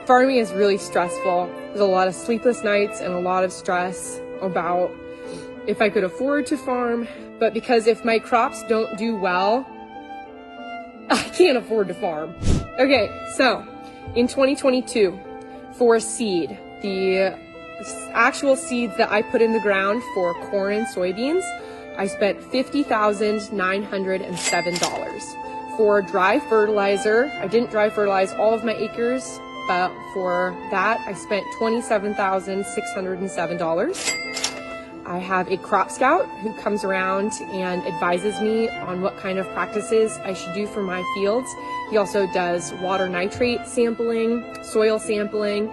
Farming is really stressful. There's a lot of sleepless nights and a lot of stress about if I could afford to farm, but because if my crops don't do well, I can't afford to farm. Okay, so in 2022, for seed, the actual seeds that I put in the ground for corn and soybeans, I spent $50,907. For dry fertilizer, I didn't dry fertilize all of my acres, but for that, I spent $27,607. I have a crop scout who comes around and advises me on what kind of practices I should do for my fields. He also does water nitrate sampling, soil sampling,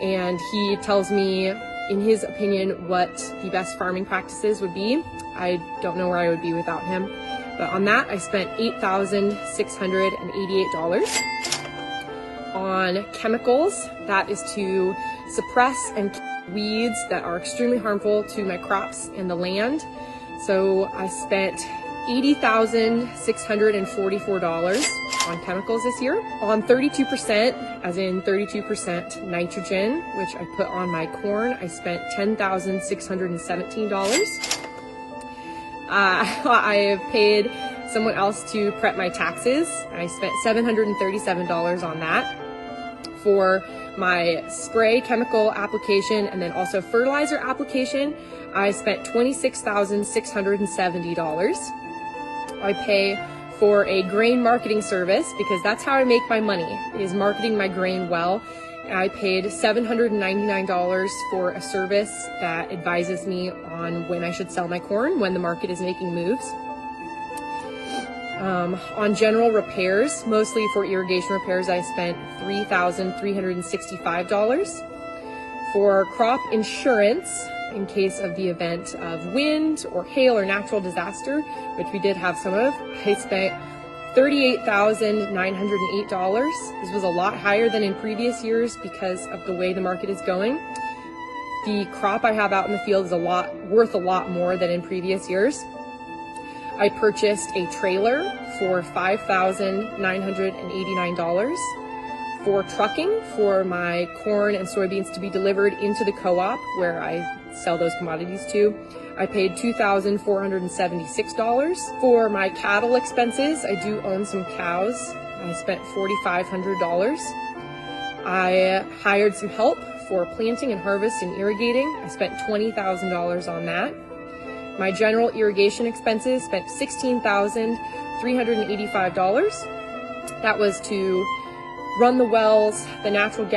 and he tells me, in his opinion, what the best farming practices would be. I don't know where I would be without him. But on that, I spent $8,688. On chemicals, that is to suppress and weeds that are extremely harmful to my crops and the land. So I spent $80,644 on chemicals this year. On 32%, as in 32% nitrogen, which I put on my corn, I spent $10,617. I paid someone else to prep my taxes. I spent $737 on that. For my spray chemical application and then also fertilizer application, I spent $26,670. I pay for a grain marketing service because that's how I make my money, is marketing my grain well. I paid $799 for a service that advises me on when I should sell my corn, when the market is making moves. On general repairs, mostly for irrigation repairs, I spent $3,365. For crop insurance, in case of the event of wind or hail or natural disaster, which we did have some of, I spent $38,908. This was a lot higher than in previous years because of the way the market is going. The crop I have out in the field is worth a lot more than in previous years. I purchased a trailer for $5,989 for trucking for my corn and soybeans to be delivered into the co-op where I sell those commodities to. I paid $2,476. For my cattle expenses, I do own some cows. I spent $4,500. I hired some help for planting and harvest and irrigating. I spent $20,000 on that. My general irrigation expenses spent $16,385. That was to run the wells, the natural gas